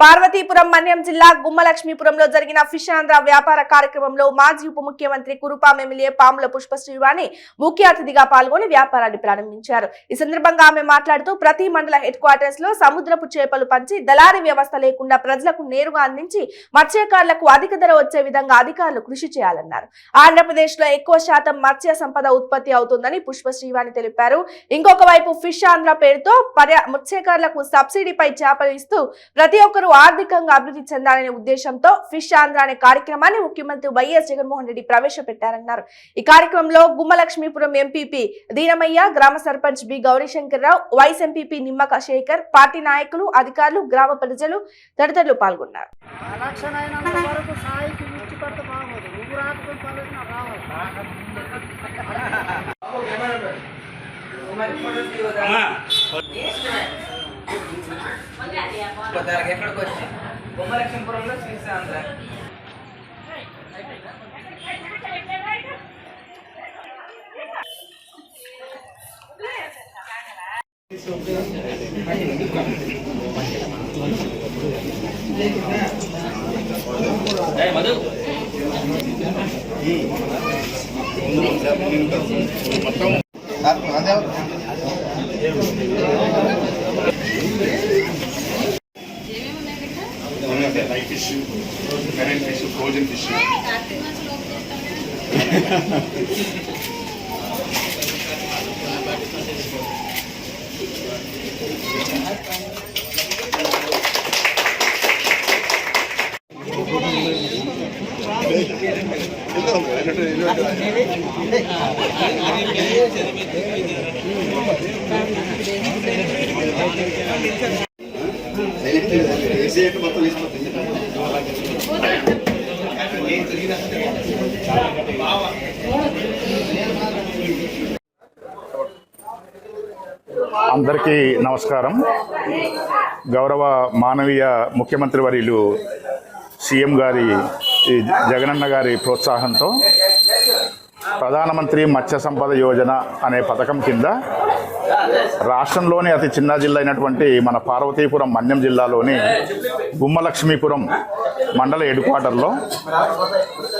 పార్వతీపురం మన్యం జిల్లా గుమ్మలక్ష్మీపురంలో జరిగిన ఫిష్ ఆంధ్ర వ్యాపార కార్యక్రమంలో మాజీ ఉప ముఖ్యమంత్రి కురుపాం ఎమ్మెల్యే పాముల పుష్పశ్రీవాణి ముఖ్య అతిథిగా పాల్గొని వ్యాపారాన్ని ప్రారంభించారు. ఈ సందర్భంగా ఆమె మాట్లాడుతూ ప్రతి మండల హెడ్ క్వార్టర్స్ లో సముద్రపు చేపలు పంచి దళారీ వ్యవస్థ లేకుండా ప్రజలకు నేరుగా అందించి మత్స్యకారులకు అధిక ధర వచ్చే విధంగా అధికారులు కృషి చేయాలన్నారు. ఆంధ్రప్రదేశ్ లో ఎక్కువ శాతం మత్స్య సంపద ఉత్పత్తి అవుతుందని పుష్పశ్రీవాణి తెలిపారు. ఇంకొక వైపు ఫిష్ ఆంధ్ర పేరుతో మత్స్యకారులకు సబ్సిడీపై చేపలు ఇస్తూ ప్రతి ఒక్కరు ఆర్థికంగా అభివృద్ధి చెందాలనే ఉద్దేశంతో ఫిష్ ఆంధ్ర అనే కార్యక్రమాన్ని ముఖ్యమంత్రి వైఎస్ జగన్మోహన్ రెడ్డి ప్రవేశపెట్టారన్నారు. ఈ కార్యక్రమంలో గుమ్మలక్ష్మీపురం ఎంపీపీ దీనమయ్య, గ్రామ sarpanch B Gaurishankar Rao, vice MPP Nimmaka Sekhar, party నాయకులు, అధికారులు, గ్రామ ప్రజలు తదితరులు పాల్గొన్నారు. ఎక్కడికి వచ్చి గుమ్మలక్ష్మీపురంలో fish Andhra live fish, current fish, frozen fish. అందరికీ నమస్కారం. గౌరవ మానవీయ ముఖ్యమంత్రి వర్యులు సీఎం గారి జగనన్న గారి ప్రోత్సాహంతో ప్రధానమంత్రి మత్స్య సంపద యోజన అనే పథకం కింద రాష్ట్రంలోని అతి చిన్న జిల్లా అయినటువంటి మన పార్వతీపురం మన్యం జిల్లాలోని గుమ్మలక్ష్మీపురం మండల హెడ్ క్వార్టర్లో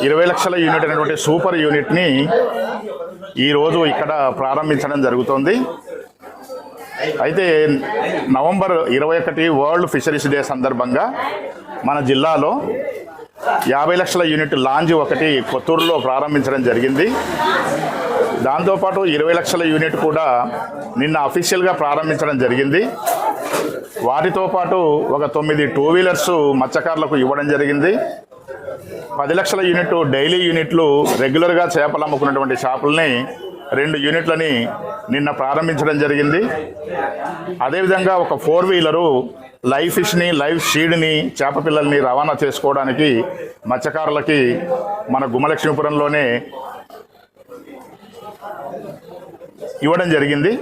20 లక్షల యూనిట్ అయినటువంటి సూపర్ యూనిట్ని ఈరోజు ఇక్కడ ప్రారంభించడం జరుగుతోంది. అయితే నవంబర్ 21 వరల్డ్ ఫిషరీస్ డే సందర్భంగా మన జిల్లాలో 50 లక్షల యూనిట్ లాంచ్ ఒకటి కొత్తూరులో ప్రారంభించడం జరిగింది. దాంతోపాటు 20 లక్షల యూనిట్ కూడా నిన్న అఫీషియల్గా ప్రారంభించడం జరిగింది. వాటితో పాటు ఒక 9 టూ వీలర్స్ మత్స్యకారులకు ఇవ్వడం జరిగింది. 10 లక్షల యూనిట్ డైలీ యూనిట్లు రెగ్యులర్గా చేపలు అమ్ముకున్నటువంటి షాపుల్ని 2 యూనిట్లని నిన్న ప్రారంభించడం జరిగింది. అదేవిధంగా ఒక 4 వీలరు లైవ్ ఫిష్ని, లైవ్ షీడ్ని, చేప పిల్లల్ని రవాణా చేసుకోవడానికి మత్స్యకారులకి మన గుమ్మలక్ష్మీపురంలోనే ఇవ్వడం జరిగింది.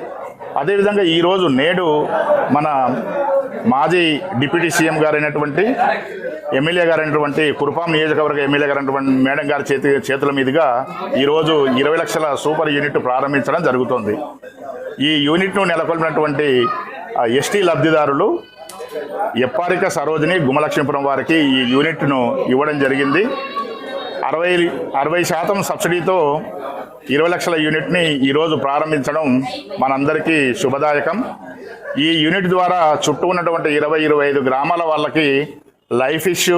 అదేవిధంగా ఈరోజు నేడు మన మాజీ డిప్యూటీ సీఎం గారైనటువంటి ఎమ్మెల్యే గారైనటువంటి కురుపాం నియోజకవర్గ ఎమ్మెల్యే గారైనటువంటి మేడం గారి చేతుల మీదుగా ఈరోజు 20 లక్షల సూపర్ యూనిట్ ప్రారంభించడం జరుగుతుంది. ఈ యూనిట్ను నెలకొల్పినటువంటి ఎస్టీ లబ్ధిదారులు ఎప్పారిక సరోజిని గుమ్మలక్ష్మీపురం వారికి ఈ యూనిట్ను ఇవ్వడం జరిగింది. 60% సబ్సిడీతో 20 లక్షల యూనిట్ని ఈరోజు ప్రారంభించడం మనందరికీ శుభదాయకం. ఈ యూనిట్ ద్వారా చుట్టూ ఉన్నటువంటి 20-25 గ్రామాల వాళ్ళకి live fish,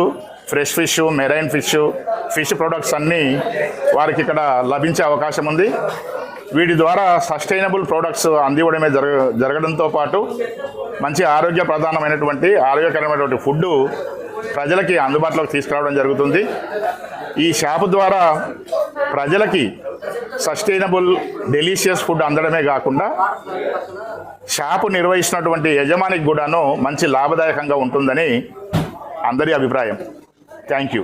fresh fish, marine fish products అన్నీ వారికి ఇక్కడ లభించే అవకాశం ఉంది. వీటి ద్వారా సస్టైనబుల్ ప్రొడక్ట్స్ అందివ్వడమే జరగడంతో పాటు మంచి ఆరోగ్యకరమైనటువంటి ఫుడ్ ప్రజలకి అందుబాటులోకి తీసుకురావడం జరుగుతుంది. ఈ షాపు ద్వారా ప్రజలకి సస్టైనబుల్ డెలీషియస్ ఫుడ్ అందడమే కాకుండా షాపు నిర్వహిస్తున్నటువంటి యజమానికి కూడాను మంచి లాభదాయకంగా ఉంటుందని అందరి అభిప్రాయం. Thank you.